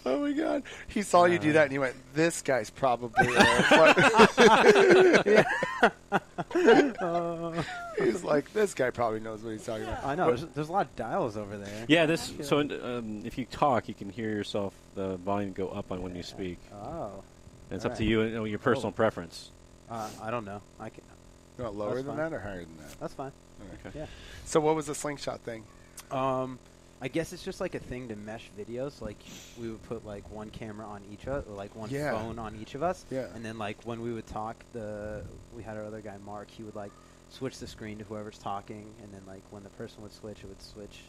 Oh my God. He saw you do that and he went, this guy's probably he's like, this guy probably knows what he's talking about. I know. There's a lot of dials over there. Yeah, so if you talk, you can hear yourself, the volume go up on when you speak. Oh. And it's up to you, your personal preference. I don't know. I can. You want lower than that or higher than that? That's fine. Okay. Yeah. So what was the slingshot thing? I guess it's just like a thing to mesh videos. Like we would put like one camera on each of, or like one phone on each of us. Yeah. And then like when we would talk, we had our other guy Mark. He would like switch the screen to whoever's talking, and then like when the person would switch, it would switch.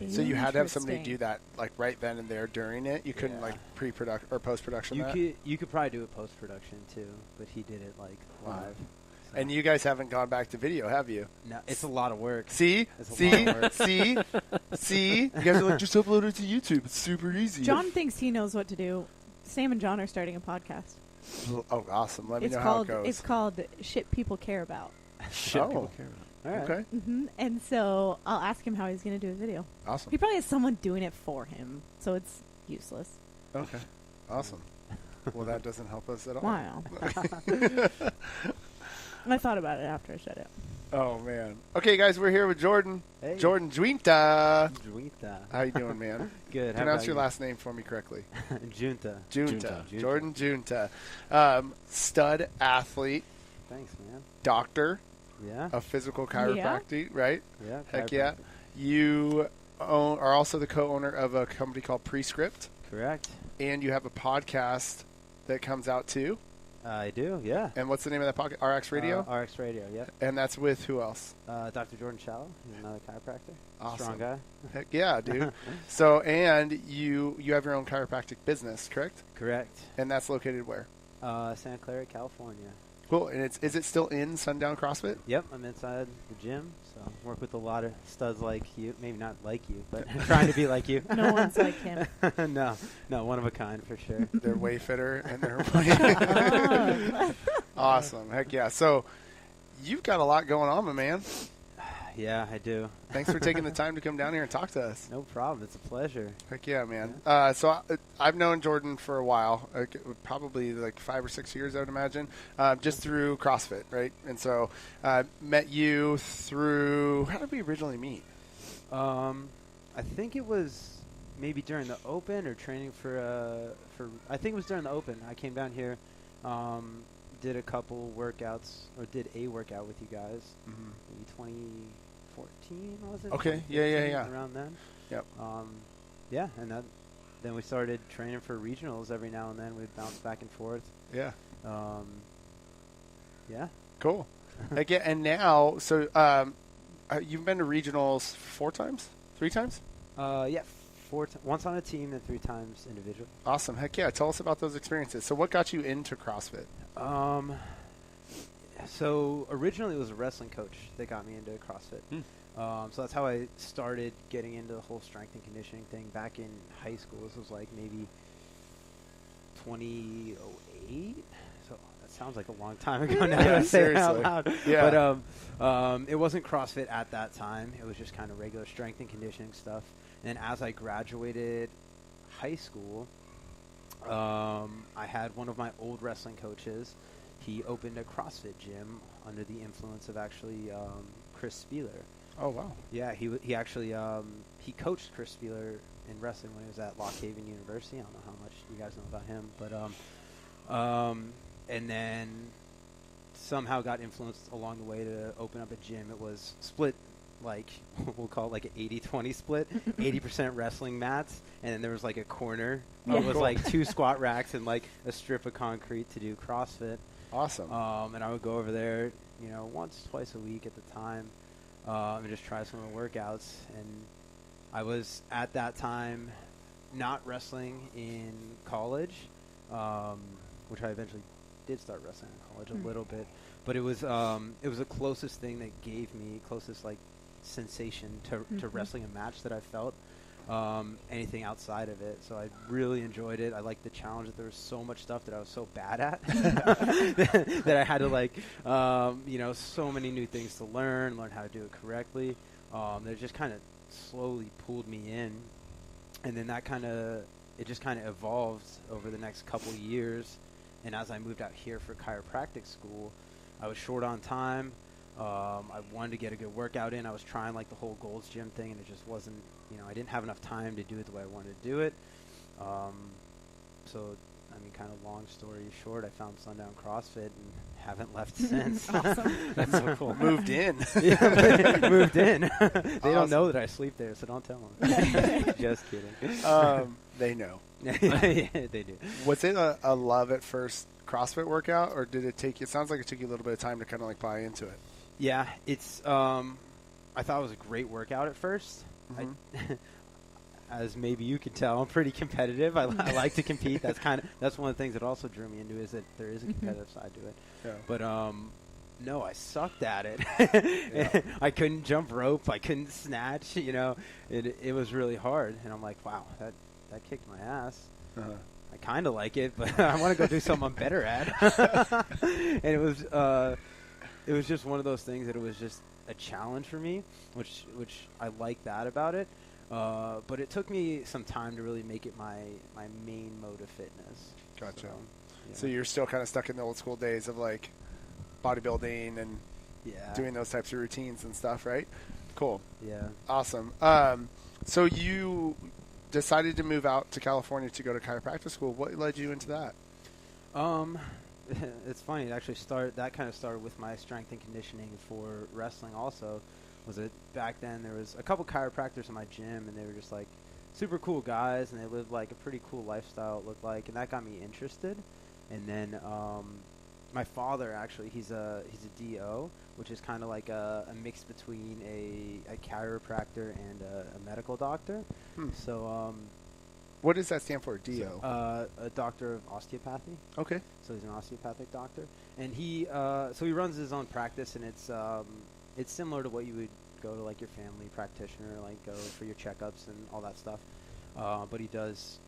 So you had to have somebody do that like right then and there during it. You couldn't like pre-production or post-production. You could probably do it post-production too, but he did it like live. So. And you guys haven't gone back to video, have you? No, it's a lot of work. See? You guys are like, just upload it to YouTube. It's super easy. John thinks he knows what to do. Sam and John are starting a podcast. Oh, awesome. Let me know how it goes. It's called Shit People Care About. Shit people care about. All right. Okay. Mm-hmm. And so I'll ask him how he's going to do a video. Awesome. He probably has someone doing it for him, so it's useless. Okay. Awesome. Well, that doesn't help us at all. Wow. I thought about it after I said it. Oh, man. Okay, guys, we're here with Jordan. Hey. Jordan Jiunta. Jiunta. How you doing, man? Good. Pronounce your last name for me correctly. Jiunta. Jiunta. Jordan Jiunta. Stud athlete. Thanks, man. Doctor. Yeah. A physical chiropractor, right? Yeah. Heck yeah. You are also the co-owner of a company called Prescript. Correct. And you have a podcast that comes out too. I do, yeah. And what's the name of that podcast? RX Radio? RX Radio, yeah. And that's with who else? Dr. Jordan Shallow. He's another chiropractor. Awesome. Strong guy. Heck yeah, dude. So, and you have your own chiropractic business, correct? Correct. And that's located where? Santa Clara, California. Cool. And is it still in Sundown CrossFit? Yep, I'm inside the gym, so work with a lot of studs like you. Maybe not like you, but trying to be like you. No one's like him. No, one of a kind for sure. They're way fitter and they're way awesome. Heck yeah. So you've got a lot going on, my man. Yeah, I do. Thanks for taking the time to come down here and talk to us. No problem. It's a pleasure. Heck yeah, man. Yeah. So I've known Jordan for a while, probably like 5 or 6 years, I would imagine, just through CrossFit, right? And so met you through, how did we originally meet? I think it was maybe during the Open or training for I think it was during the Open. I came down here, did a couple workouts, or did a workout with you guys, maybe 2014, was it? Okay, yeah. Around then. Yep. Yeah, and then we started training for regionals every now and then. We'd bounce back and forth. Yeah. Yeah. Cool. Heck yeah, and now, so you've been to regionals 4 times? 3 times? Yeah. Once on a team and 3 times individual. Awesome. Heck yeah. Tell us about those experiences. So what got you into CrossFit? So originally it was a wrestling coach that got me into CrossFit. So that's how I started getting into the whole strength and conditioning thing back in high school. This was like maybe 2008. So that sounds like a long time ago now. Yeah, I say it out loud. Yeah. But it wasn't CrossFit at that time. It was just kind of regular strength and conditioning stuff. And as I graduated high school, I had one of my old wrestling coaches. He opened a CrossFit gym under the influence of actually Chris Spieler. Oh, wow. Yeah, he actually he coached Chris Spieler in wrestling when he was at Lock Haven University. I don't know how much you guys know about him, but and then somehow got influenced along the way to open up a gym. It was split, like, we'll call it like an 80-20 split, 80% wrestling mats, and then there was like a corner. It was like 2 squat racks and like a strip of concrete to do CrossFit. Awesome. And I would go over there, once, twice a week at the time, and just try some of the workouts. And I was at that time not wrestling in college, which I eventually did start wrestling in college a little bit, but it was the closest thing that gave me like sensation to wrestling a match that I felt. Anything outside of it, so I really enjoyed it. I liked the challenge that there was so much stuff that I was so bad at that I had to so many new things to learn how to do it correctly. That just kind of slowly pulled me in, and then that kind of it just kind of evolved over the next couple years. And as I moved out here for chiropractic school, I was short on time. I wanted to get a good workout in. I was trying like the whole Gold's Gym thing, and it just wasn't, I didn't have enough time to do it the way I wanted to do it. So, I mean, kind of long story short, I found Sundown CrossFit and haven't left since. Awesome. That's so cool. Moved in. Yeah, moved in. They don't know that I sleep there, so don't tell them. Just kidding. They know. Yeah, they do. Was it a love at first CrossFit workout, or did it take you? It sounds like it took you a little bit of time to kind of like buy into it. Yeah, it's. I thought it was a great workout at first. Mm-hmm. As maybe you could tell, I'm pretty competitive. I like to compete. That's one of the things that also drew me into it, is that there is a competitive side to it. Yeah. But no, I sucked at it. Yeah. I couldn't jump rope. I couldn't snatch. It was really hard. And I'm like, wow, that kicked my ass. Uh-huh. I kind of like it, but I want to go do something I'm better at. And it was just one of those things that it was just a challenge for me, which I like that about it. But it took me some time to really make it my main mode of fitness. Gotcha. Yeah. So you're still kind of stuck in the old school days of like bodybuilding and doing those types of routines and stuff, right? Cool. Yeah. Awesome. So you decided to move out to California to go to chiropractic school. What led you into that? It's funny. It actually started with my strength and conditioning for wrestling also. Was it back then there was a couple chiropractors in my gym, and they were just like super cool guys, and they lived like a pretty cool lifestyle, it looked like, and that got me interested. And then my father, actually, he's a DO, which is kind of like a mix between a chiropractor and a medical doctor. So what does that stand for, DO? So, a doctor of osteopathy. Okay. So he's an osteopathic doctor, and he runs his own practice, and it's similar to what you would go to like your family practitioner, like go for your checkups and all that stuff. But he does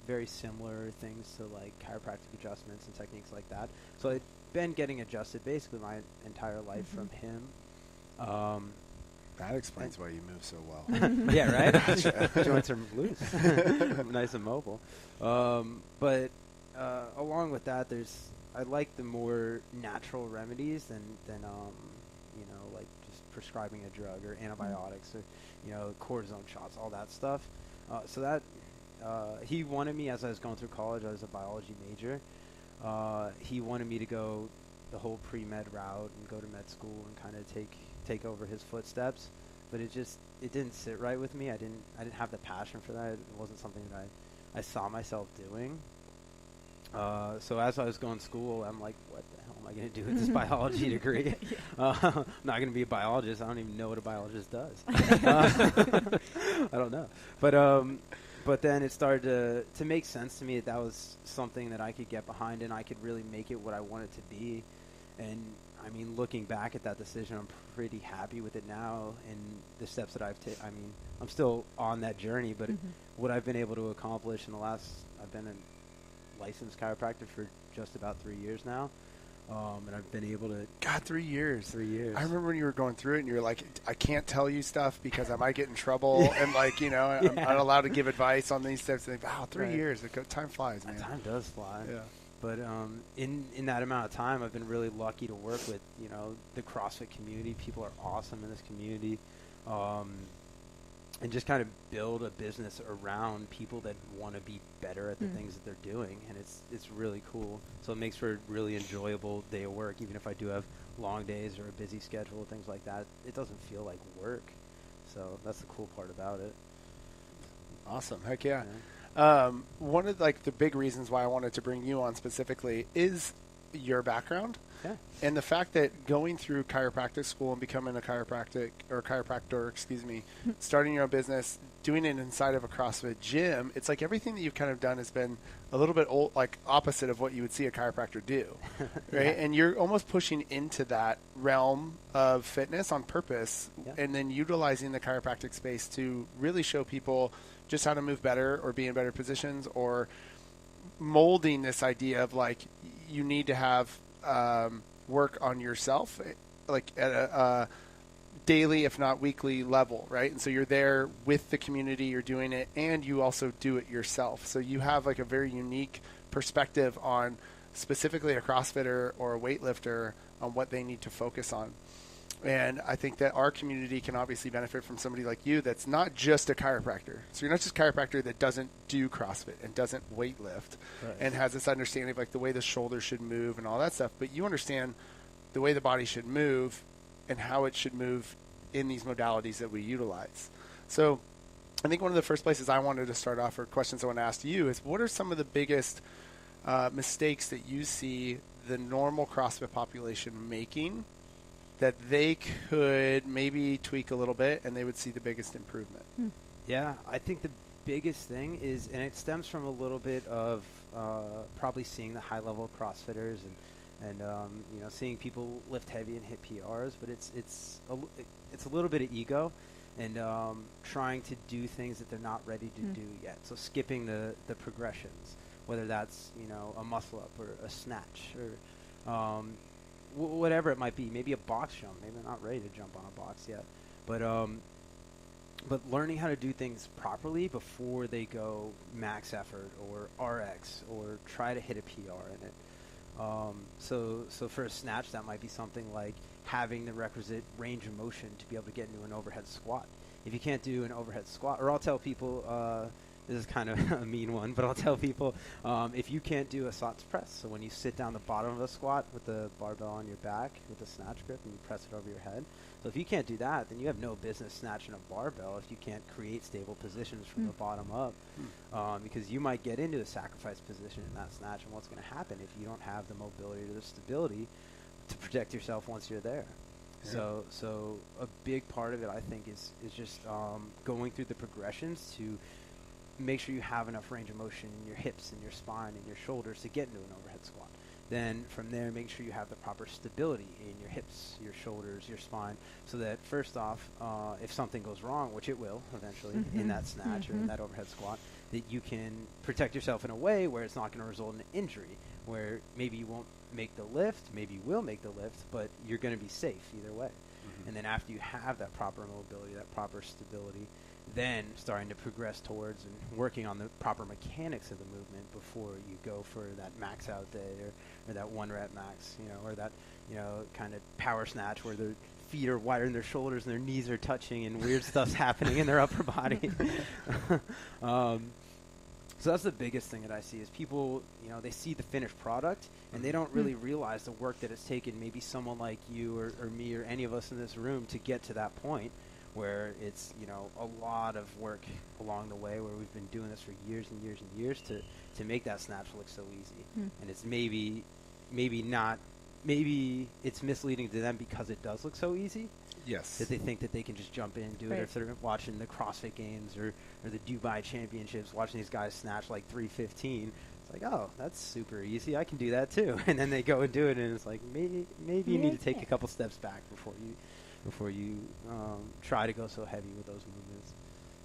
very similar things to like chiropractic adjustments and techniques like that. So I've been getting adjusted basically my entire life from him. That explains why you move so well. Yeah, right? Joints are loose. Nice and mobile. But along with that, I like the more natural remedies than like just prescribing a drug or antibiotics or, cortisone shots, all that stuff. So that he wanted me, as I was going through college, I was a biology major. He wanted me to go the whole pre-med route and go to med school and kind of take over his footsteps, but it didn't sit right with me. I didn't have the passion for that. It wasn't something that I saw myself doing. So as I was going to school, I'm like, what the hell am I going to do with this biology degree? I'm not going to be a biologist. I don't even know what a biologist does. I don't know. But then it started to make sense to me that was something that I could get behind, and I could really make it what I want it to be. And I mean, looking back at that decision, I'm pretty happy with it now, and the steps that I've taken. I mean, I'm still on that journey, but what I've been able to accomplish in I've been a licensed chiropractor for just about 3 years now. And I've been able to... God, 3 years. 3 years. I remember when you were going through it and you were like, I can't tell you stuff because I might get in trouble. And like, I'm not allowed to give advice on these types of things. Wow, 3 years. Time flies, man. Time does fly. Yeah. But in that amount of time, I've been really lucky to work with, the CrossFit community. People are awesome in this community. And just kind of build a business around people that want to be better at the things that they're doing, and it's really cool. So it makes for a really enjoyable day of work, even if I do have long days or a busy schedule, things like that. It doesn't feel like work, so that's the cool part about it. Awesome, heck yeah. One of the big reasons why I wanted to bring you on specifically is your background. Yeah. And the fact that going through chiropractic school and becoming a chiropractor, starting your own business, doing it inside of a CrossFit gym, it's like everything that you've kind of done has been a little bit opposite of what you would see a chiropractor do, right? Yeah. And you're almost pushing into that realm of fitness on purpose, and then utilizing the chiropractic space to really show people just how to move better or be in better positions, or molding this idea of like you need to have work on yourself, like at daily, if not weekly level, right? And so you're there with the community, you're doing it, and you also do it yourself. So you have like a very unique perspective on specifically a CrossFitter or a weightlifter on what they need to focus on. And I think that our community can obviously benefit from somebody like you that's not just a chiropractor. So you're not just a chiropractor that doesn't do CrossFit and doesn't weightlift and has this understanding of like the way the shoulder should move and all that stuff, but you understand the way the body should move and how it should move in these modalities that we utilize. So I think one of the first places I wanted to start off, or questions I want to ask you, is what are some of the biggest mistakes that you see the normal CrossFit population making that they could maybe tweak a little bit and they would see the biggest improvement? Yeah, I think the biggest thing is, and it stems from a little bit of probably seeing the high-level CrossFitters and you know, seeing people lift heavy and hit PRs, but it's a little bit of ego and trying to do things that they're not ready to do yet. So skipping the progressions, whether that's, you know, a muscle up or a snatch or whatever it might be, maybe a box jump. Maybe they're not ready to jump on a box yet, but learning how to do things properly before they go max effort or RX or try to hit a PR in it. So for a snatch, that might be something like having the requisite range of motion to be able to get into an overhead squat. If you can't do an overhead squat, or I'll tell people, this is kind of a mean one, but I'll tell people, if you can't do a SOTS press, so when you sit down the bottom of a squat with the barbell on your back with a snatch grip and you press it over your head, so if you can't do that, then you have no business snatching a barbell if you can't create stable positions from the bottom up, because you might get into a sacrifice position in that snatch, and what's going to happen if you don't have the mobility or the stability to protect yourself once you're there? Yeah. So a big part of it, I think, is just going through the progressions to make sure you have enough range of motion in your hips and your spine and your shoulders to get into an overhead squat. Then from there, make sure you have the proper stability in your hips, your shoulders, your spine, so that first off, if something goes wrong, which it will eventually in that snatch or in that overhead squat, that you can protect yourself in a way where it's not going to result in an injury, where maybe you won't make the lift, maybe you will make the lift, but you're going to be safe either way. And then after you have that proper mobility, that proper stability, then starting to progress towards and working on the proper mechanics of the movement before you go for that max out day or that one rep max, you know, or that, you know, kind of power snatch where their feet are wider than their shoulders and their knees are touching and weird stuff's happening in their upper body. So that's the biggest thing that I see is people, you know, they see the finished product and they don't really realize the work that it's taken maybe someone like you or me or any of us in this room to get to that point, where it's, you know, a lot of work along the way, where we've been doing this for years and years and years to make that snatch look so easy. And it's maybe it's misleading to them because it does look so easy. Yes. That they think that they can just jump in and do it. Or if they're watching the CrossFit Games or the Dubai Championships, watching these guys snatch like 315, it's like, oh, that's super easy. I can do that too. And then they go and do it, and it's like, maybe you need to take a couple steps back before you try to go so heavy with those movements.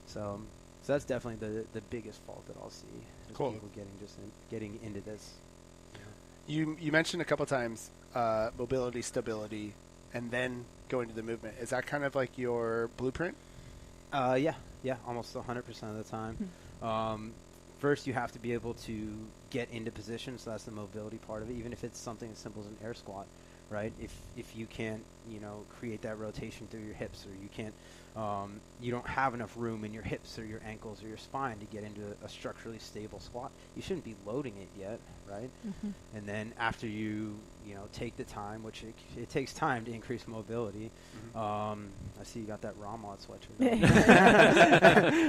So that's definitely the biggest fault that I'll see. Is cool. People getting into this. You mentioned a couple times mobility, stability, and then going to the movement. Is that kind of like your blueprint? Yeah, almost 100% of the time. First, you have to be able to get into position, so that's the mobility part of it, even if it's something as simple as an air squat, right? If you can't, you know, create that rotation through your hips, or you can't, you don't have enough room in your hips or your ankles or your spine to get into a structurally stable squat, you shouldn't be loading it yet, right? And then after you take the time, which it takes time to increase mobility. I see you got that Ramad sweatshirt.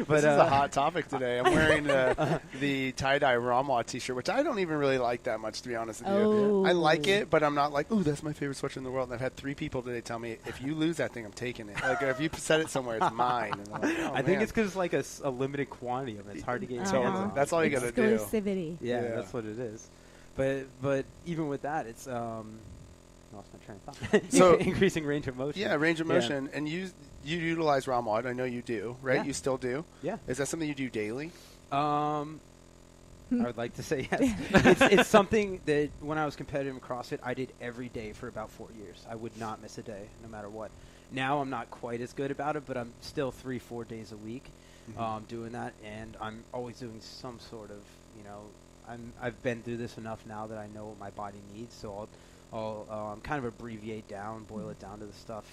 But this is a hot topic today. I'm wearing the tie-dye Ramad t-shirt, which I don't even really like that much, to be honest with you. I like it, but I'm not like, ooh, that's my favorite sweatshirt in the world. And I've had 3 people today tell me, if you lose that thing, I'm taking it. Like, if you set it somewhere, it's mine. And I'm like, oh, I think it's because it's like a limited quantity of it. It's hard to get your hands on. That's all you got to do. Exclusivity. Yeah, that's what it is. But even with that, it's lost my train of thought. So increasing range of motion. Yeah, range of motion, and you utilize Ramad. I know you do, right? Yeah. You still do. Yeah. Is that something you do daily? I would like to say yes. It's something that when I was competitive in CrossFit, I did every day for about 4 years. I would not miss a day, no matter what. Now I'm not quite as good about it, but I'm still 3-4 days a week doing that, and I'm always doing some sort of, I've been through this enough now that I know what my body needs, so I'll kind of abbreviate down, boil it down to the stuff,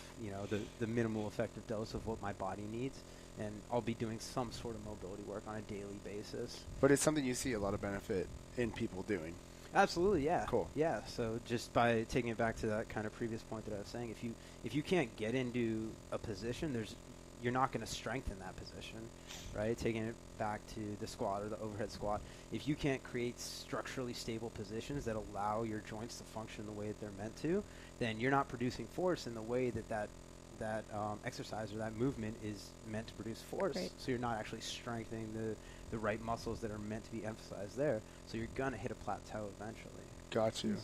the minimal effective dose of what my body needs, and I'll be doing some sort of mobility work on a daily basis. But it's something you see a lot of benefit in people doing. Absolutely, yeah. Cool. Yeah, so just by taking it back to that kind of previous point that I was saying, if you can't get into a position, you're not going to strengthen that position, right? Taking it back to the squat or the overhead squat, if you can't create structurally stable positions that allow your joints to function the way that they're meant to, then you're not producing force in the way that exercise or that movement is meant to produce force. Right. So you're not actually strengthening the right muscles that are meant to be emphasized there. So you're going to hit a plateau eventually. Got you.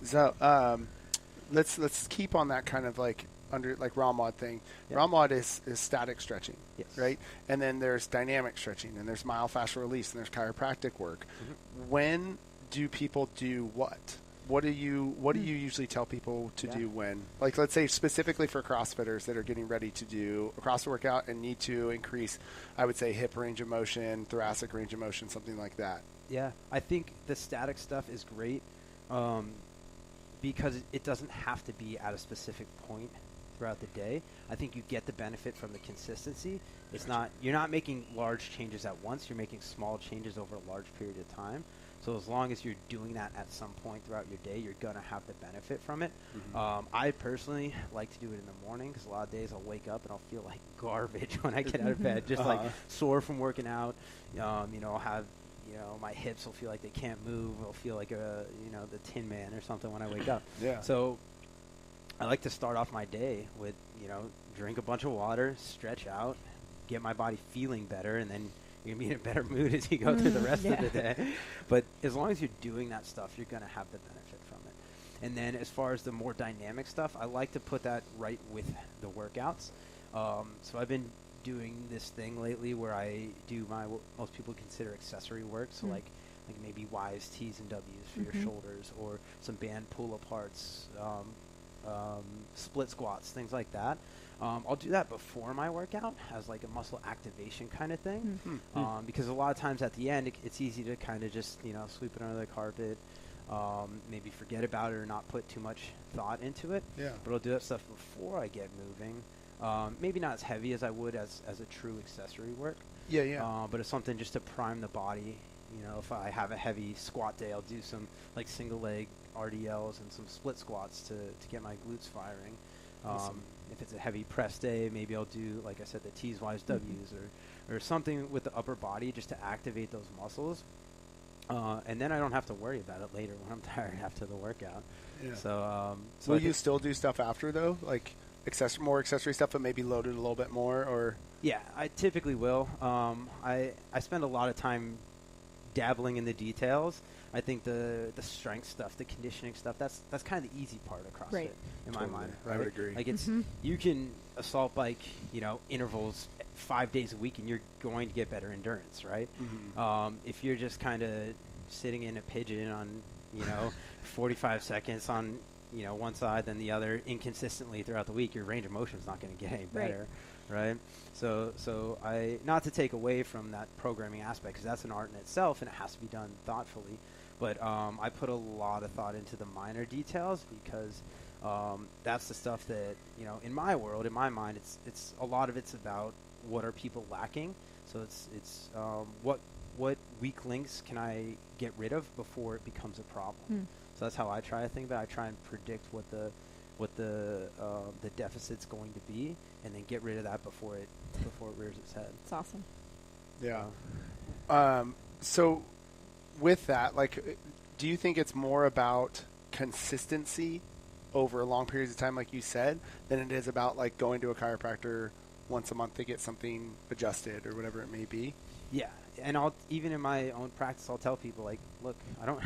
So let's keep on that kind of like ROMOD thing. Yeah. ROMOD is static stretching, Yes. right? And then there's dynamic stretching, and there's myofascial release, and there's chiropractic work. Mm-hmm. When do people do what? What do you usually tell people to do when? Like, let's say specifically for CrossFitters that are getting ready to do a CrossFit workout and need to increase, I would say, hip range of motion, thoracic range of motion, something like that. Yeah, I think the static stuff is great because it doesn't have to be at a specific point throughout the day. I think you get the benefit from the consistency. You're not making large changes at once. You're making small changes over a large period of time. So as long as you're doing that at some point throughout your day, you're going to have the benefit from it. Mm-hmm. I personally like to do it in the morning because a lot of days I'll wake up and I'll feel like garbage when I get out of bed, just like sore from working out. I'll have my hips will feel like they can't move. I'll feel like the Tin Man or something when I wake up. Yeah. So I like to start off my day with, drink a bunch of water, stretch out, get my body feeling better, and then you're going to be in a better mood as you go through the rest of the day. But as long as you're doing that stuff, you're going to have the benefit from it. And then as far as the more dynamic stuff, I like to put that right with the workouts. So I've been doing this thing lately where I do what most people consider accessory work. So like maybe Y's, T's, and W's for your shoulders, or some band pull-aparts, split squats, things like that. I'll do that before my workout as like a muscle activation kind of thing, because a lot of times at the end it's easy to kind of just sweep it under the carpet, maybe forget about it or not put too much thought into it. Yeah. But I'll do that stuff before I get moving. Maybe not as heavy as I would as a true accessory work. Yeah. But it's something just to prime the body. If I have a heavy squat day, I'll do some like single leg RDLs and some split squats to get my glutes firing. Awesome. If it's a heavy press day, maybe I'll do, like I said, the T's, Y's, W's, or something with the upper body just to activate those muscles. And then I don't have to worry about it later when I'm tired after the workout. Yeah. So will you still do stuff after though, like more accessory stuff, but maybe load it a little bit more, or? Yeah, I typically will. I spend a lot of time dabbling in the details. I think the strength stuff, the conditioning stuff, that's kind of the easy part of CrossFit Right. in Totally. my mind. I Right? would agree. Like you can assault bike, intervals 5 days a week, and you're going to get better endurance, right? If you're just kind of sitting in a pigeon on 45 seconds on one side then the other inconsistently throughout the week, your range of motion is not going to get any better. Right. So I, not to take away from that programming aspect, because that's an art in itself and it has to be done thoughtfully, but I put a lot of thought into the minor details because that's the stuff that in my world, in my mind, it's a lot of it's about what are people lacking. So it's what weak links can I get rid of before it becomes a problem. So that's how I try to think about it. I try and predict what the deficit's going to be, and then get rid of that before it rears its head. It's awesome. Yeah. So with that, like, do you think it's more about consistency over long periods of time, like you said, than it is about like going to a chiropractor once a month to get something adjusted or whatever it may be? Yeah, and I'll even in my own practice, I'll tell people like, look, I don't.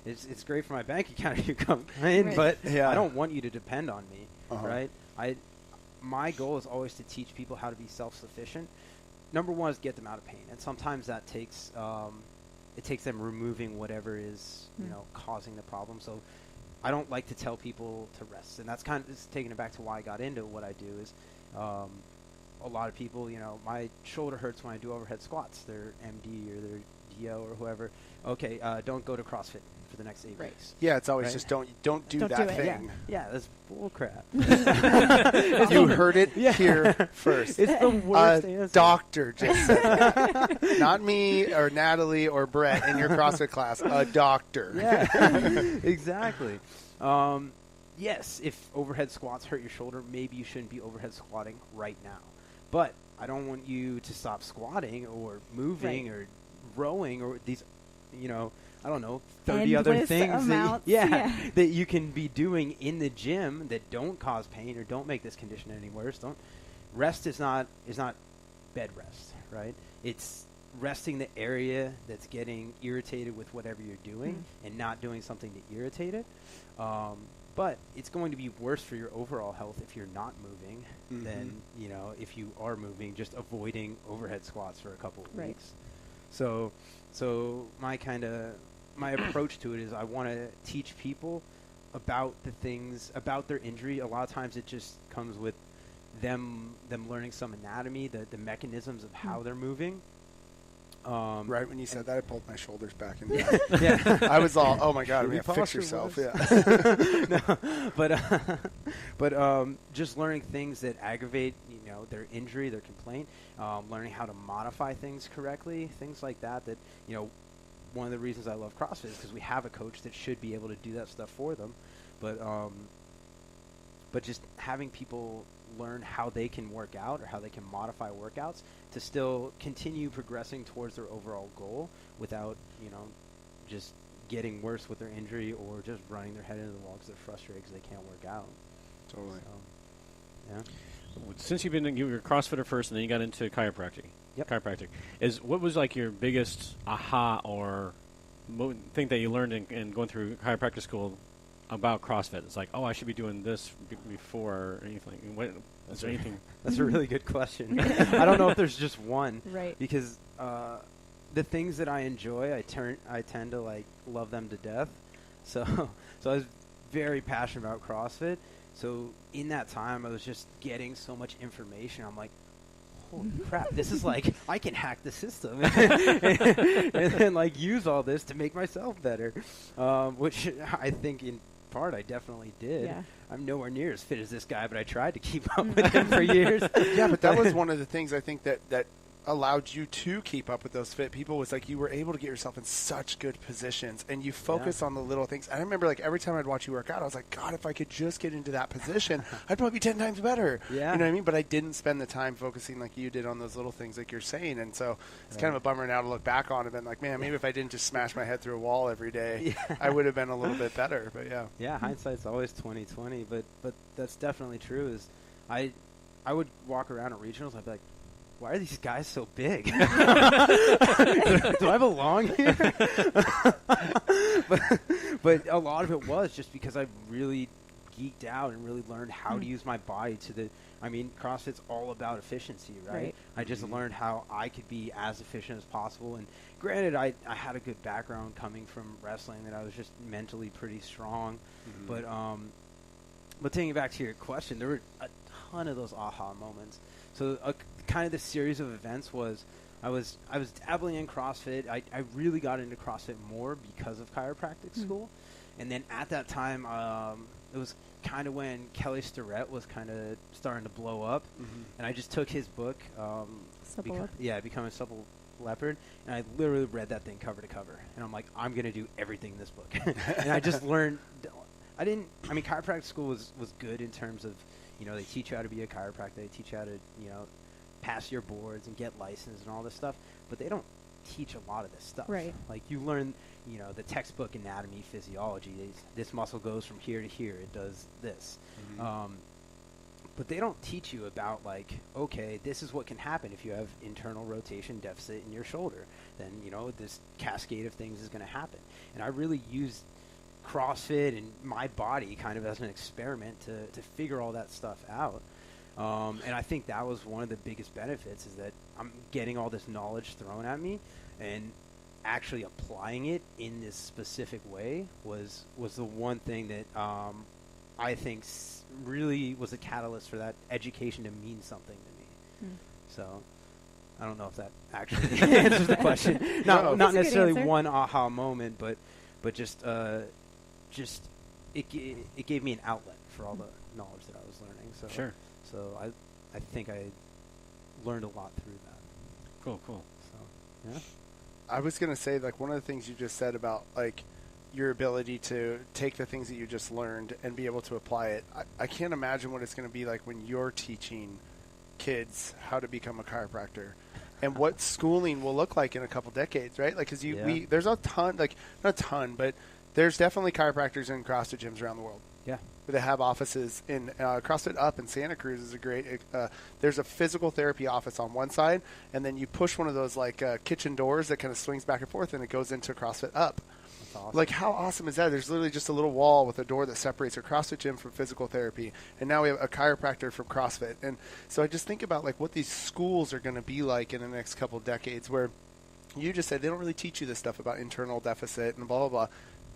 It's great for my bank account if you come in, but I don't want you to depend on me, right? My goal is always to teach people how to be self-sufficient. Number one is get them out of pain, and sometimes that takes it takes them removing whatever is causing the problem. So I don't like to tell people to rest, and that's kind of just taking it back to why I got into what I do is. A lot of people, my shoulder hurts when I do overhead squats. They're MD or they're DO or whoever. Okay, don't go to CrossFit for the next 8 weeks. Yeah, it's always just don't do that thing. Yeah, that's bull crap. You heard it here first. It's the worst answer. Doctor just said that. Not me or Natalie or Brett in your CrossFit class. A doctor. Yeah, exactly. Yes, if overhead squats hurt your shoulder, maybe you shouldn't be overhead squatting right now. But I don't want you to stop squatting or moving or rowing or these, I don't know, 30 other things that you can be doing in the gym that don't cause pain or don't make this condition any worse. Rest is not bed rest, right? It's resting the area that's getting irritated with whatever you're doing and not doing something to irritate it. But it's going to be worse for your overall health if you're not moving than, if you are moving, just avoiding overhead squats for a couple of weeks. So my approach to it is I want to teach people about the things, about their injury. A lot of times it just comes with them learning some anatomy, the mechanisms of how they're moving. Right when you said that, I pulled my shoulders back and down. Yeah. I was all, oh my God, fix yourself. Yeah. No, but just learning things that aggravate, their injury, their complaint, learning how to modify things correctly, things like that. One of the reasons I love CrossFit is because we have a coach that should be able to do that stuff for them. But just having people learn how they can work out or how they can modify workouts to still continue progressing towards their overall goal without, just getting worse with their injury or just running their head into the wall because they're frustrated because they can't work out. Totally. So, yeah. Since you were a CrossFitter first and then you got into chiropractic. Yep. Chiropractic. What was like your biggest aha or thing that you learned in going through chiropractic school about CrossFit? It's like, I should be doing this before or anything. Is there anything? That's a really good question. I don't know if there's just one. Right. Because the things that I enjoy, I tend to love them to death. So I was very passionate about CrossFit. So in that time, I was just getting so much information. I'm like, holy crap, this is I can hack the system and then use all this to make myself better, which I think in part I definitely did. Yeah. I'm nowhere near as fit as this guy, but I tried to keep up with him for years. Yeah, but that was one of the things I think that allowed you to keep up with those fit people was you were able to get yourself in such good positions and you focus on the little things. I remember every time I'd watch you work out, I was like, God, if I could just get into that position, I'd probably be 10 times better. Yeah. You know what I mean? But I didn't spend the time focusing like you did on those little things like you're saying. And so it's kind of a bummer now to look back on and been like, man, maybe if I didn't just smash my head through a wall every day, I would have been a little bit better. But yeah. Yeah, hindsight's always 20/20, but that's definitely true. Is I would walk around at regionals, I'd be like, why are these guys so big? Do I belong here? but a lot of it was just because I really geeked out and really learned how to use my body CrossFit's all about efficiency, right? I just learned how I could be as efficient as possible. And granted, I had a good background coming from wrestling, that I was just mentally pretty strong. But taking it back to your question, there were a ton of those aha moments. So kind of the series of events was I was dabbling in CrossFit. I really got into CrossFit more because of chiropractic school. And then at that time, it was kind of when Kelly Starrett was kind of starting to blow up. And I just took his book, Becoming a Supple Leopard, and I literally read that thing cover to cover. And I'm like, I'm going to do everything in this book. And I just learned. Chiropractic school was good in terms of, they teach you how to be a chiropractor. They teach you how to, pass your boards and get licensed and all this stuff. But they don't teach a lot of this stuff. Right. You learn, the textbook anatomy, physiology. This muscle goes from here to here. It does this. But they don't teach you about, okay, this is what can happen if you have internal rotation deficit in your shoulder. Then, this cascade of things is going to happen. And I really used CrossFit and my body kind of as an experiment to figure all that stuff out. And I think that was one of the biggest benefits, is that I'm getting all this knowledge thrown at me, and actually applying it in this specific way was the one thing that I think really was a catalyst for that education to mean something to me. So I don't know if that actually answers the question. Not necessarily one aha moment, but just it gave me an outlet for all the knowledge that I was learning. So Sure. So I think I learned a lot through that. Cool. So yeah. I was going to say, like, one of the things you just said about, like, your ability to take the things that you just learned and be able to apply it. I can't imagine what it's going to be like when you're teaching kids how to become a chiropractor and what schooling will look like in a couple decades, right? Like, because there's a ton, like, not a ton, but there's definitely chiropractors in CrossFit gyms around the world. Yeah. They have offices in CrossFit Up in Santa Cruz is a great. There's a physical therapy office on one side, and then you push one of those like kitchen doors that kind of swings back and forth, and it goes into CrossFit Up. That's awesome. Like, how awesome is that? There's literally just a little wall with a door that separates a CrossFit gym from physical therapy, and now we have a chiropractor from CrossFit. And so I just think about like what these schools are going to be like in the next couple of decades, where you just said they don't really teach you this stuff about internal deficit and blah blah blah.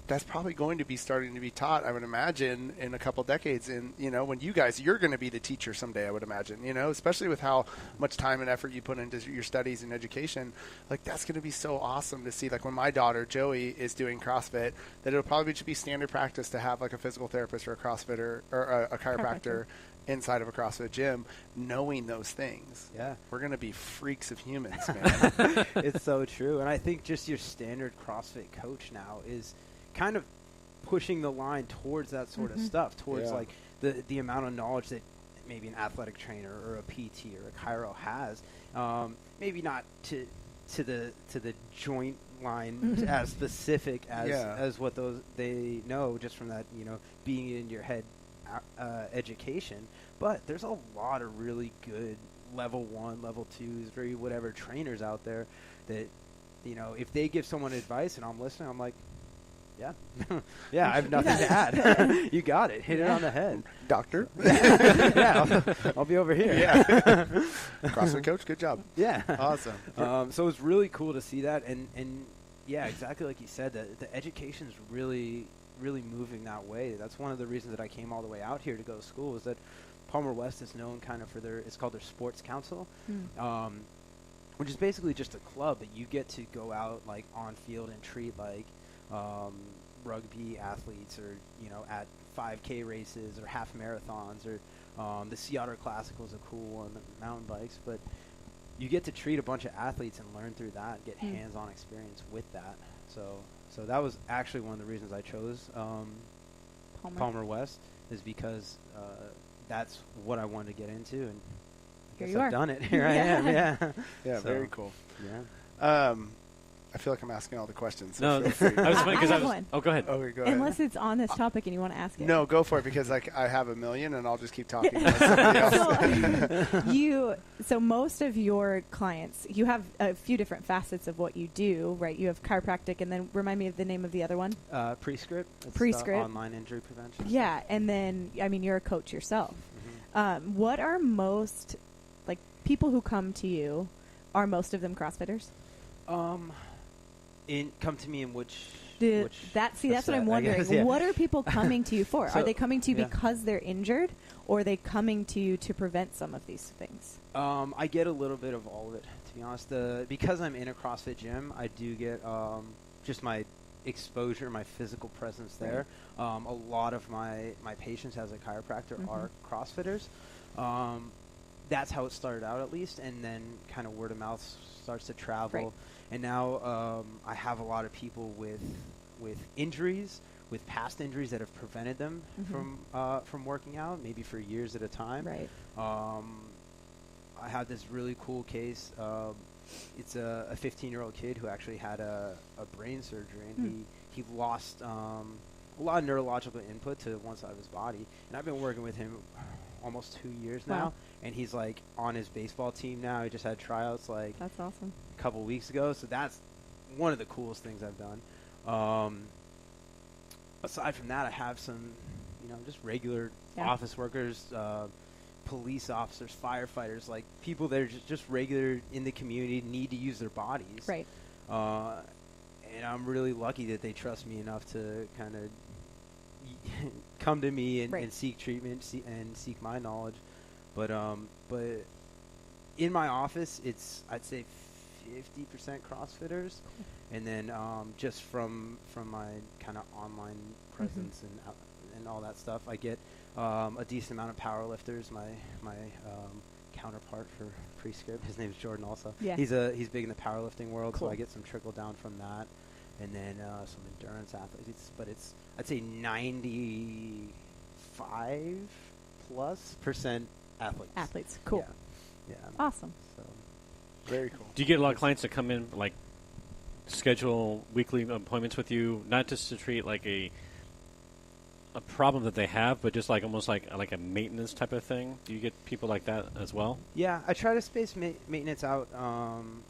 That's probably going to be starting to be taught, I would imagine, in a couple decades. And, you know, when you're going to be the teacher someday, I would imagine, you know, especially with how much time and effort you put into your studies and education. Like, that's going to be so awesome to see. Like, when my daughter, Joey, is doing CrossFit, that it'll probably just be standard practice to have, like, a physical therapist or a CrossFitter or a chiropractor inside of a CrossFit gym, knowing those things. Yeah. We're going to be freaks of humans, man. It's so true. And I think just your standard CrossFit coach now is kind of pushing the line towards that sort of stuff, towards like the amount of knowledge that maybe an athletic trainer or a PT or a chiro has. Maybe not to the joint line as specific as what they know just from that, you know, being in your head education. But there's a lot of really good level 1, level 2s, whatever trainers out there that, you know, if they give someone advice and I'm listening, I'm like, yeah, I have nothing to add. You got it. Hit it on the head. Doctor. Yeah, I'll be over here. Yeah. CrossFit coach, good job. Yeah. Awesome. So it's really cool to see that. And yeah, exactly like you said, the education's really, really moving that way. That's one of the reasons that I came all the way out here to go to school, is that Palmer West is known kind of for it's called their sports council. Which is basically just a club that you get to go out like on field and treat like rugby athletes, or, you know, at 5K races or half marathons, or the Sea Otter Classical is a cool one, the mountain bikes. But you get to treat a bunch of athletes and learn through that and get hands-on experience with that. So that was actually one of the reasons I chose Palmer West, is because that's what I wanted to get into, and I guess I've done it. Here I am. Yeah. So, very cool. Yeah. I feel like I'm asking all the questions. So no, I was funny because I was. One. Oh, go ahead. Okay, go ahead. Unless it's on this topic and you want to ask it. No, go for it, because like I have a million and I'll just keep talking about somebody else. So most of your clients, you have a few different facets of what you do, right? You have chiropractic, and then remind me of the name of the other one. Prescript. Prescript. Online injury prevention. Yeah, and then I mean you're a coach yourself. What are most, like, people who come to you? Are most of them CrossFitters? Come to me in which that's what I'm wondering. Guess, yeah. What are people coming to you for? So, are they coming to you because they're injured, or are they coming to you to prevent some of these things? I get a little bit of all of it, to be honest. Because I'm in a CrossFit gym, I do get just my exposure, my physical presence there. A lot of my patients as a chiropractor are CrossFitters. That's how it started out, at least, and then kind of word of mouth starts to travel. Right. And now I have a lot of people with injuries, with past injuries that have prevented them from working out, maybe for years at a time. Right. I had this really cool case. It's a 15-year-old kid who actually had a brain surgery, and he lost a lot of neurological input to one side of his body. And I've been working with him almost 2 years now, and he's like on his baseball team now. He just had tryouts like that's awesome a couple weeks ago. So that's one of the coolest things I've done. Aside from that, I have some, just regular office workers, police officers, firefighters, like people that are just regular in the community, need to use their bodies. Right. I'm really lucky that they trust me enough to kind of come to me and seek treatment and seek my knowledge. But in my office, it's, I'd say 50% CrossFitters, and then just from my kind of online presence and all that stuff, I get a decent amount of powerlifters. My counterpart for pre-script, his name's Jordan also. Yeah. He's big in the powerlifting world, Cool. so I get some trickle down from that. And then some endurance athletes. But it's, I'd say 95+% athletes. Athletes. Cool. Yeah. Awesome. So Very cool. Do you get a lot of clients that come in, like, schedule weekly appointments with you, not just to treat like a problem that they have, but just like almost like a maintenance type of thing? Do you get people like that as well? yeah, I try to space maintenance out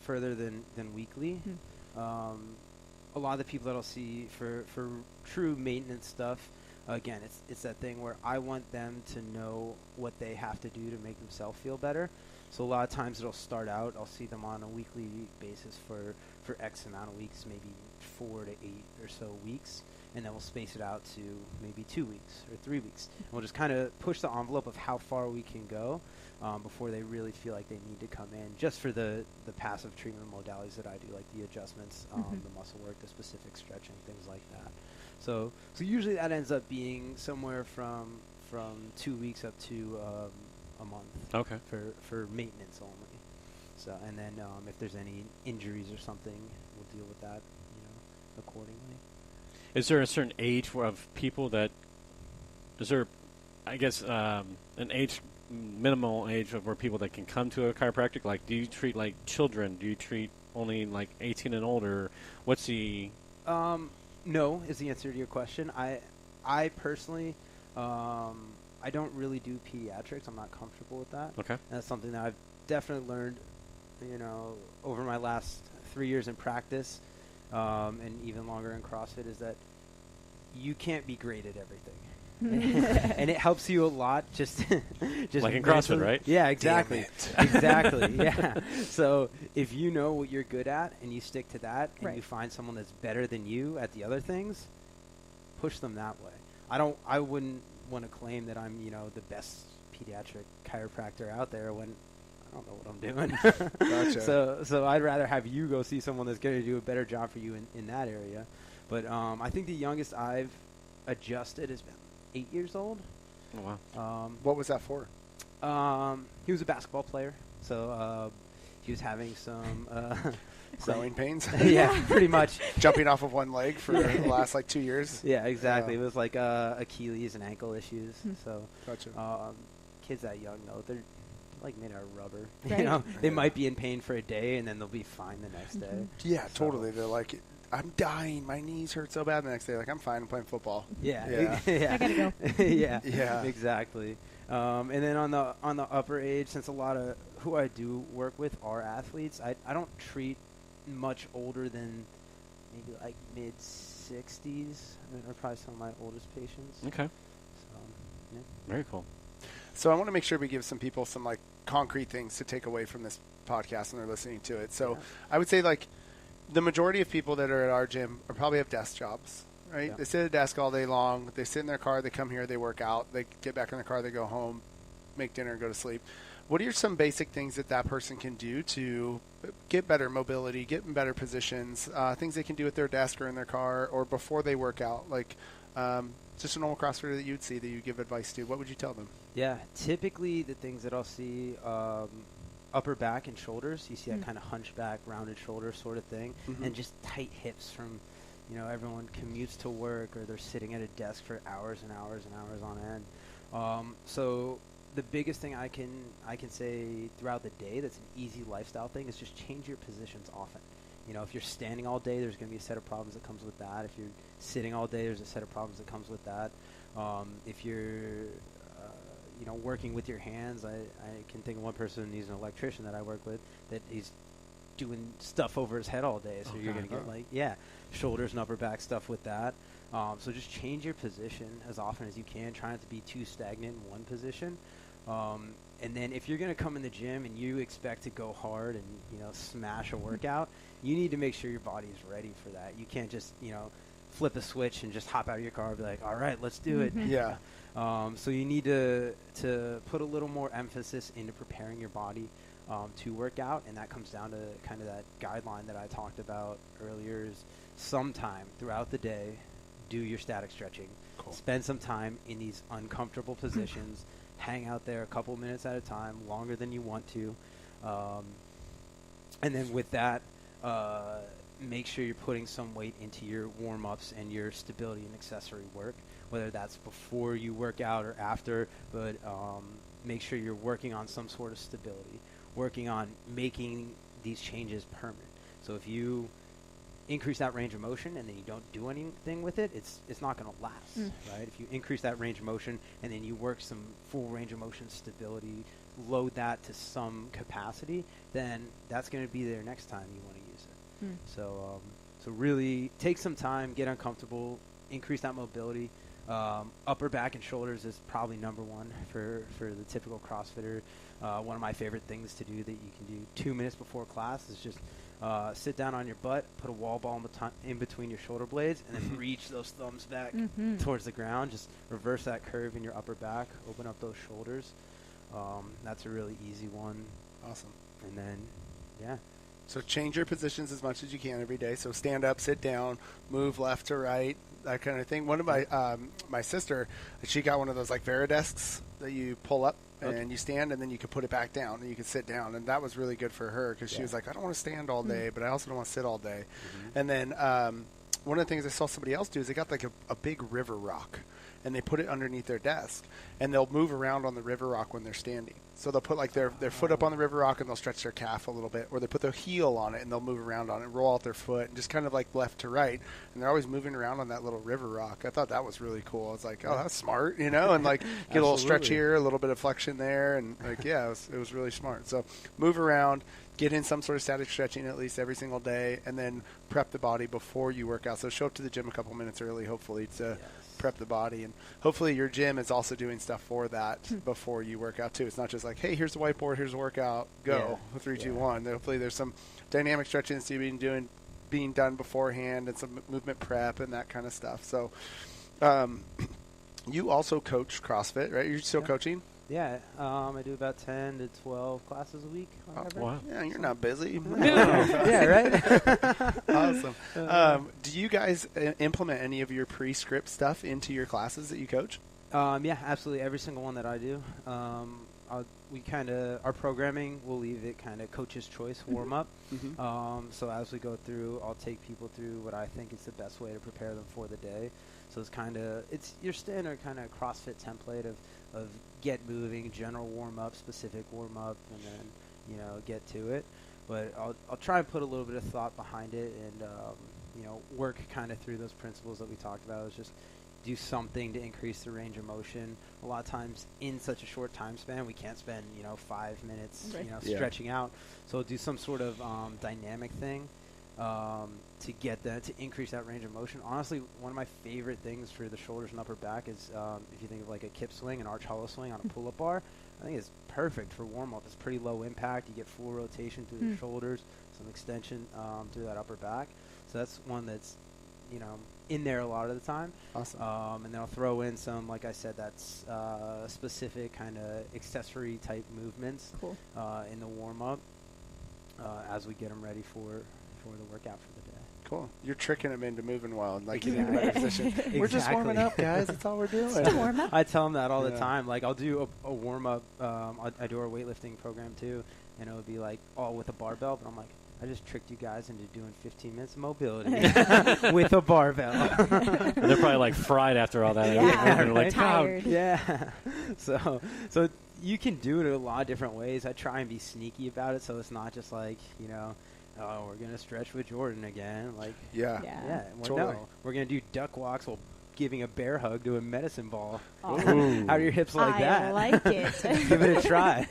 further than weekly. A lot of the people that I'll see for true maintenance stuff, again, it's that thing where I want them to know what they have to do to make themselves feel better. So a lot of times it'll start out, I'll see them on a weekly basis for X amount of weeks, maybe 4 to 8 or so weeks, and then we'll space it out to maybe 2 weeks or 3 weeks. And we'll just kind of push the envelope of how far we can go before they really feel like they need to come in, just for the passive treatment modalities that I do, like the adjustments, the muscle work, the specific stretching, things like that. So usually that ends up being somewhere from 2 weeks up to a month. Okay. For maintenance only. So, and then if there's any injuries or something, we'll deal with that, accordingly. Is there a certain age of people that, is there, I guess, an age, minimal age of where people that can come to a chiropractic? Like, do you treat like children? Do you treat only like 18 and older? What's the... No is the answer to your question. I personally, I don't really do pediatrics. I'm not comfortable with that. Okay. And that's something that I've definitely learned, over my last 3 years in practice, and even longer in CrossFit, is that you can't be great at everything. And it helps you a lot just like in CrossFit, right? Yeah, exactly. Exactly. Yeah. So if you know what you're good at and you stick to that, and you find someone that's better than you at the other things, push them that way. I wouldn't want to claim that I'm, the best pediatric chiropractor out there when I don't know what I'm doing. Gotcha. So I'd rather have you go see someone that's going to do a better job for you in that area. But I think the youngest I've adjusted has been 8 years old. Oh, wow. What was that for? He was a basketball player, so he was having some Growing pains? Yeah, pretty much. Jumping off of one leg for the last 2 years? Yeah, exactly. It was like Achilles and ankle issues. So Gotcha. kids that young, though, they're like made out of rubber. Right. They might be in pain for a day, and then they'll be fine the next day. Yeah, totally. They're like, I'm dying. My knees hurt so bad. The next day, like, I'm fine. I'm playing football. Yeah. I gotta go. Yeah. Exactly. And then on the upper age, since a lot of who I do work with are athletes, I don't treat much older than maybe like mid-60s. Are probably some of my oldest patients. Okay. So, yeah. Very cool. So I want to make sure we give some people some like concrete things to take away from this podcast when they're listening to it. So I would say like the majority of people that are at our gym are probably have desk jobs, right? Yeah. They sit at a desk all day long. They sit in their car. They come here. They work out. They get back in their car. They go home, make dinner, go to sleep. What are some basic things that person can do to get better mobility, get in better positions, things they can do at their desk or in their car or before they work out? Like just a normal CrossFitter that you'd see that you give advice to. What would you tell them? Yeah, typically the things that I'll see, upper back and shoulders. You see that kind of hunchback, rounded shoulder sort of thing, and just tight hips from, everyone commutes to work or they're sitting at a desk for hours and hours and hours on end. So the biggest thing I can say throughout the day that's an easy lifestyle thing is just change your positions often. If you're standing all day, there's going to be a set of problems that comes with that. If you're sitting all day, there's a set of problems that comes with that. If you're working with your hands, I can think of one person, he's an electrician that I work with, that he's doing stuff over his head all day. So you're going to get shoulders and upper back stuff with that. So just change your position as often as you can. Try not to be too stagnant in one position. And then if you're going to come in the gym and you expect to go hard and, smash a workout, you need to make sure your body is ready for that. You can't just, flip a switch and just hop out of your car and be like, all right, let's do it. Yeah. So you need to put a little more emphasis into preparing your body to work out, and that comes down to kind of that guideline that I talked about earlier is sometime throughout the day, do your static stretching. Cool. Spend some time in these uncomfortable positions. Hang out there a couple minutes at a time, longer than you want to. And then with that, make sure you're putting some weight into your warm-ups and your stability and accessory work, whether that's before you work out or after, but make sure you're working on some sort of stability, working on making these changes permanent. So if you increase that range of motion and then you don't do anything with it, it's not going to last, right? If you increase that range of motion and then you work some full range of motion stability, load that to some capacity, then that's going to be there next time you want to use it. So really take some time, get uncomfortable, increase that mobility. Upper back and shoulders is probably number one for the typical CrossFitter. One of my favorite things to do that you can do 2 minutes before class is just sit down on your butt, put a wall ball in between your shoulder blades, and then reach those thumbs back towards the ground. Just reverse that curve in your upper back, open up those shoulders. That's a really easy one. Awesome. And then, yeah. So change your positions as much as you can every day. So stand up, sit down, move left to right, that kind of thing. One of my sister, she got one of those like Veridesks that you pull up and you stand, and then you can put it back down and you can sit down. And that was really good for her because she was like, I don't want to stand all day, but I also don't want to sit all day. And then one of the things I saw somebody else do is they got like a big river rock, and they put it underneath their desk, and they'll move around on the river rock when they're standing. So they'll put like their foot up on the river rock, and they'll stretch their calf a little bit, or they put their heel on it and they'll move around on it, roll out their foot, and just kind of like left to right. And they're always moving around on that little river rock. I thought that was really cool. I was like, oh, that's smart, and like get a little stretch here, a little bit of flexion there, and like, yeah, it was really smart. So move around, get in some sort of static stretching at least every single day, and then prep the body before you work out. So show up to the gym a couple minutes early, hopefully, to prep the body. And hopefully your gym is also doing stuff for that before you work out too. It's not just like, hey, here's the whiteboard, here's the workout, go, 3, 2, 1. Hopefully there's some dynamic stretching that's being done beforehand, and some movement prep and that kind of stuff. So you also coach CrossFit, right? You're still coaching? Yeah, I do about 10 to 12 classes a week. Wow. Yeah, you're not busy. Yeah, right? Awesome. Do you guys implement any of your pre-script stuff into your classes that you coach? Yeah, absolutely. Every single one that I do. Our programming, we'll leave it kind of coach's choice warm up. So as we go through, I'll take people through what I think is the best way to prepare them for the day. So it's your standard kind of CrossFit template of get moving, general warm up, specific warm up, and then get to it. But I'll try and put a little bit of thought behind it, and work kind of through those principles that we talked about. Is just do something to increase the range of motion. A lot of times in such a short time span, we can't spend 5 minutes stretching out. So do some sort of dynamic thing to get that, to increase that range of motion. Honestly, one of my favorite things for the shoulders and upper back is if you think of like a kip swing, an arch hollow swing on a pull-up bar. I think it's perfect for warm-up. It's pretty low impact. You get full rotation through the shoulders, some extension through that upper back. So that's one that's in there a lot of the time. Awesome. And then I'll throw in some, like I said, that's specific kind of accessory type movements in the warm-up as we get them ready for the workout for the day. Cool. You're tricking them into moving well and like getting in a better position. We're just warming up, guys. That's all we're doing. Just a warm up. I tell them that all the time. Like I'll do a warm up. I do our weightlifting program too, and it would be like all with a barbell. But I'm like, I just tricked you guys into doing 15 minutes of mobility with a barbell. They're probably like fried after all that. Yeah, They're like, tired. Yeah. So you can do it a lot of different ways. I try and be sneaky about it, so it's not just like oh, we're gonna stretch with Jordan again. Like yeah. No, we're gonna do duck walks while giving a bear hug to a medicine ball. Oh. How are your hips like that? I like it. Give it a try.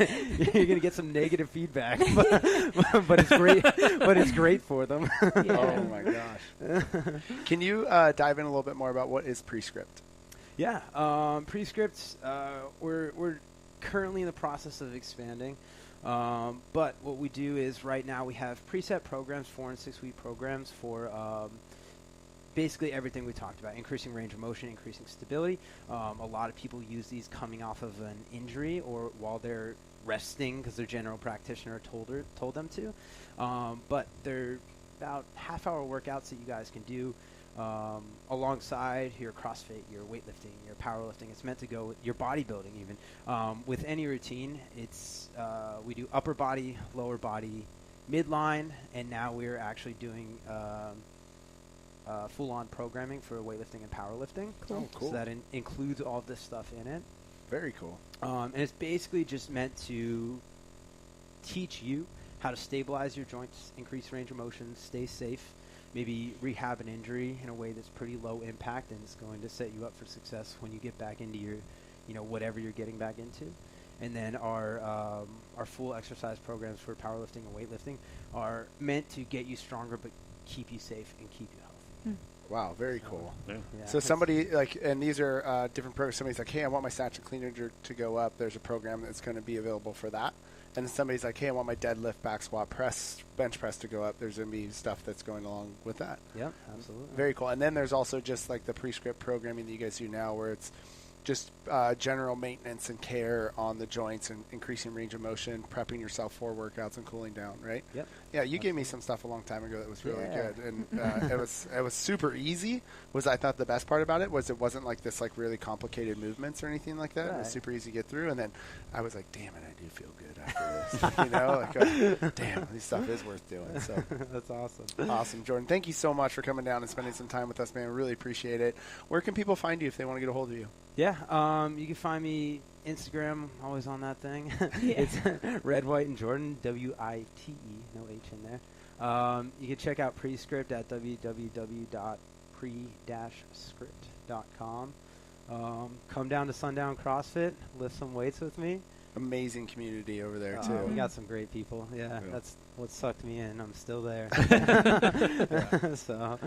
You're gonna get some negative feedback, but it's great. But it's great for them. Yeah. Oh my gosh. Can you dive in a little bit more about what is prescript? Yeah, prescripts. We're currently in the process of expanding. But what we do is right now we have preset programs, 4 and 6 week programs for basically everything we talked about: increasing range of motion, increasing stability. A lot of people use these coming off of an injury or while they're resting because their general practitioner told them to. But they're about half-hour workouts that you guys can do alongside your CrossFit, your weightlifting, your powerlifting. It's meant to go with your bodybuilding even. With any routine, it's we do upper body, lower body, midline, and now we're actually doing full-on programming for weightlifting and powerlifting. Cool. Oh, cool. So that includes all this stuff in it. Very cool. And it's basically just meant to teach you how to stabilize your joints, increase range of motion, stay safe, maybe rehab an injury in a way that's pretty low impact, and it's going to set you up for success when you get back into your, whatever you're getting back into. And then our full exercise programs for powerlifting and weightlifting are meant to get you stronger but keep you safe and keep you healthy. Wow, very cool. Yeah. Yeah, So somebody and these are different programs. Somebody's like, hey, I want my snatch and clean and jerk to go up. There's a program that's going to be available for that. And then somebody's like, hey, I want my deadlift, back squat, press, bench press to go up. There's going to be stuff that's going along with that. Yep, absolutely. Very cool. And then there's also just like the prescript programming that you guys do now where it's just general maintenance and care on the joints and increasing range of motion, prepping yourself for workouts and cooling down, right? Yep. Yeah, you gave me some stuff a long time ago that was really Yeah. good, and it was super easy. I thought the best part about it was it wasn't like this like really complicated movements or anything like that. It was Right. super easy to get through, and then I was like, damn it, I do feel good after this. Damn, this stuff is worth doing. So That's awesome. awesome, Jordan. Thank you so much for coming down and spending some time with us, man. We really appreciate it. Where can people find you if they want to get a hold of you? Yeah, you can find me Instagram, always on that thing. Yeah. It's Red, White, and Jordan, WITE, no H in there. You can check out Prescript at www.pre-script.com. Come down to Sundown CrossFit, lift some weights with me. Amazing community over there We too. got some great people. Yeah, Yeah. that's what sucked me in. I'm still there. So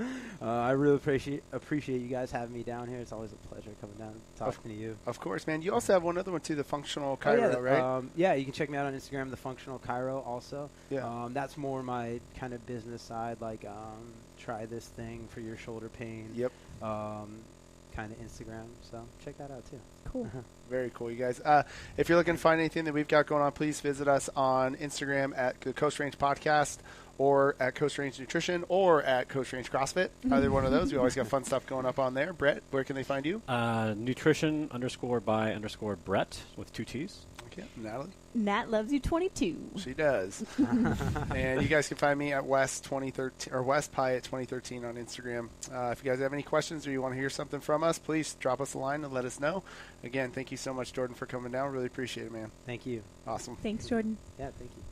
I really appreciate you guys having me down here. It's always a pleasure coming down and talking to you. Of course, man. You also have one other one too, the Functional Oh, yeah, Chiro, right? Yeah, you can check me out on Instagram, the Functional Chiro also. Yeah. That's more my kind of business side, like try this thing for your shoulder pain. Yep. Kind of Instagram. So check that out too. Cool. Very cool, you guys. If you're looking to find anything that we've got going on, please visit us on Instagram at the Coast Range Podcast or at Coast Range Nutrition or at Coast Range CrossFit. Either one of those. We always got fun stuff going up on there. Brett, where can they find you? Nutrition_by_Brett with 2 T's. Okay. Natalie? Nat loves you 22. She does. And you guys can find me at West 2013 or West Pie at 2013 on Instagram. If you guys have any questions or you want to hear something from us, please drop us a line and let us know. Again, thank you so much, Jordan, for coming down. Really appreciate it, man. Thank you. Awesome. Thanks, Jordan. Yeah, thank you.